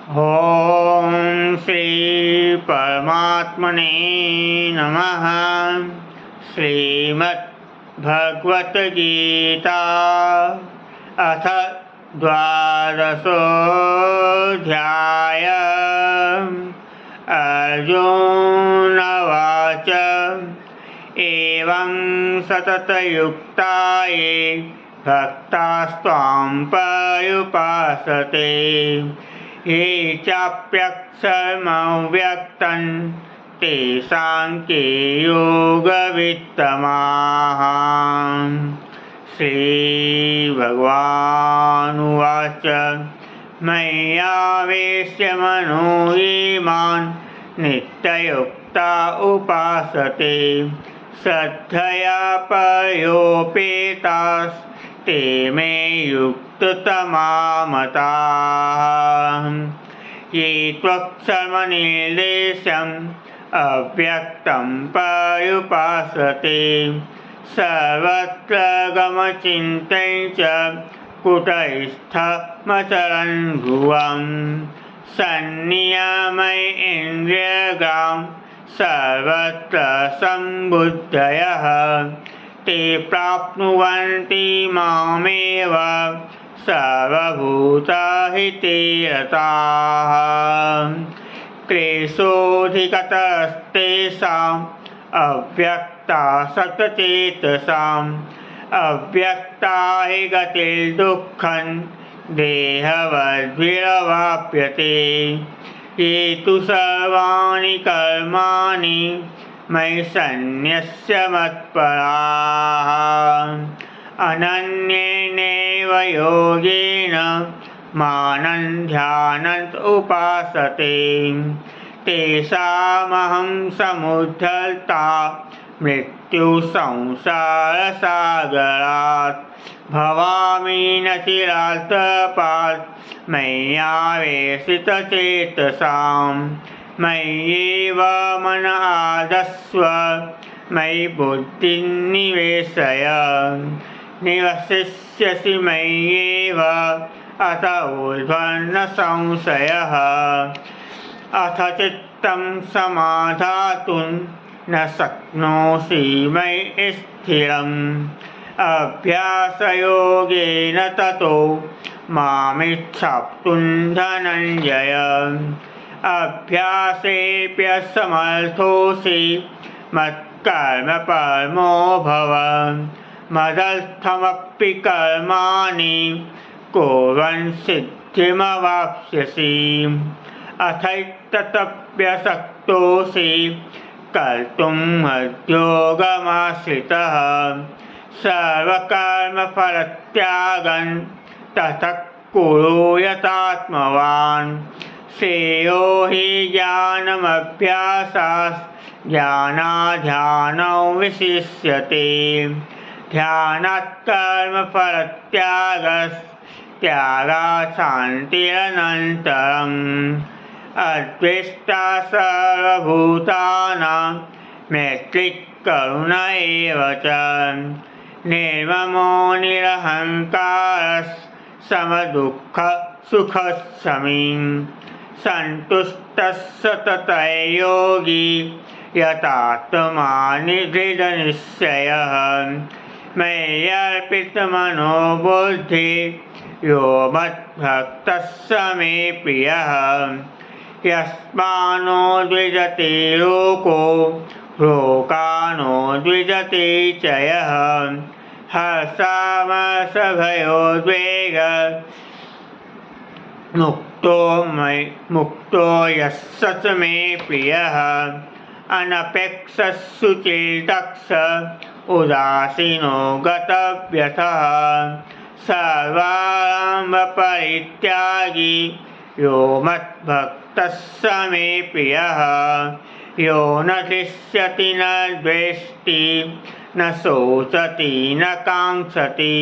ॐ श्री परमात्मने नमः। श्रीमद्भगवद्गीता अथ द्वादशोऽध्याय। अर्जुन उवाच एवं सततयुक्ता ये भक्तास्त्वां पर्युपासते ये चाप्यक्षरमव्यक्तं तेषां के योगवित्तमाः। श्रीभगवानुवाच मय्यावेश्य मनो ये मां नित्ययुक्ता उपासते श्रद्धया परयोपेतास्ते मे युक्ततमा मताः। ये त्वक्षरमनिर्देशम् अव्यक्तं पर्युपासते सर्वत्र गमचिन्तं च कुटस्थमचरन् भुवं सन्नियमयेन्द्रियग्रां सर्वत्र सम्बुद्धयः ते प्राप्नुवन्ति मामेव सर्वभूतहिते रताः। क्लेशोऽधिकतरस्तेषाम् अव्यक्तासक्तचेतसाम् अव्यक्ता हि गतिर्दुःखं देहवद्भिरवाप्यते। ये तु सर्वाणि कर्माणि मयि सन्न्यस्य मत्पराः अनन्येनैव योगेन मां ध्यायन्तः उपासते तेषामहं समुद्धर्ता मृत्युसंसारसागरात् भवामि न चिरात् मय्यावेशितचेतसां मय्येव मन आदस्व मयि बुद्धिं निवेशय निवसिष्यसि मय्येव अत ऊर्ध्वं न संशयः। अथ चित्तं समाधातुं न शक्नोषि मयि स्थिरम् अभ्यासयोगेन ततो मामिच्छाप्तुं धनञ्जय। अभ्यासेऽप्यसमर्थोऽसि मत्कर्म परमो भव मदर्थमपि कर्माणि कुर्वन् सिद्धिमवाप्स्यसि। अथैतदप्यशक्तोऽसि कर्तुं मद्योगमाश्रितः सर्वकर्मफलत्यागं ततः कुरु यथात्मवान्। श्रेयो हि ज्ञानमभ्यासात् ज्ञानाध्यानौ विशिष्यते ध्यानात् कर्मफलत्यागात् शान्तिरनन्तरम्। अद्वेष्टा सर्वभूतानां मैत्री करुण एव च निर्ममो निरहङ्कारः समदुःखसुखक्षमी सन्तुष्टः सततं योगी यतात्मा निधृढनिश्चयः। मय्यर्पितमनो बुद्धिः यो मद्भक्तः स मे प्रियः। यस्मान्नो द्विजते लोको लोकानो द्विजते च यः। मुक्तो यः स मे प्रियः। अनपेक्षः शुचिर्दक्षः उदासीनो गतव्यथः सर्वारम्भपरित्यागी यो मद्भक्तः स मे प्रियः। यो न हृष्यति न द्वेष्टि न शोचति न काङ्क्षति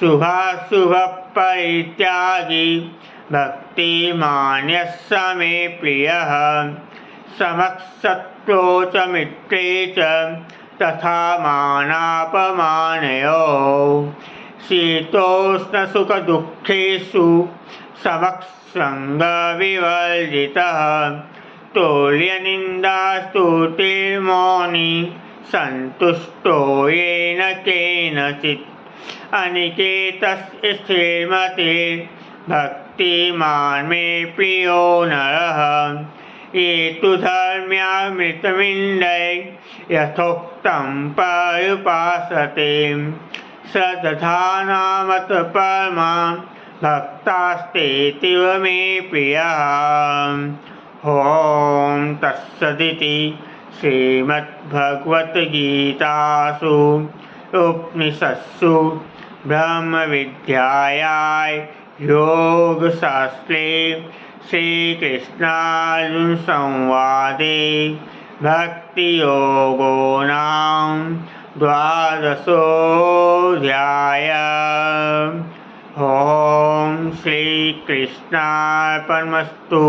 शुभाशुभपरित्यागी भक्तिमान्यः स मे प्रियः। समशत्रौ च मित्रे च तथा मानापमानयोः शीतोष्णसुखदुःखेषु समक्सङ्गविवर्जितः तुल्यनिन्दास्तुतिर्मौनी सन्तुष्टो येन केनचित् अनिकेतस्य स्थिरमतिर्भक्तिमान् मे प्रियो नरः ये तु धर्म्यामृतमिन्द्रै यथोक्तं पर्युपासते श्रद्धानामत परमा भक्तास्तेतीव मे प्रियः। ॐ तत्सदिति श्रीमद्भगवद्गीतासु उपनिषत्सु ब्रह्मविद्यायां योगशास्त्रे श्रीकृष्णार्जुनसंवादे भक्तियोगो नाम द्वादशोऽध्यायः। ॐ श्रीकृष्णार्पणमस्तु।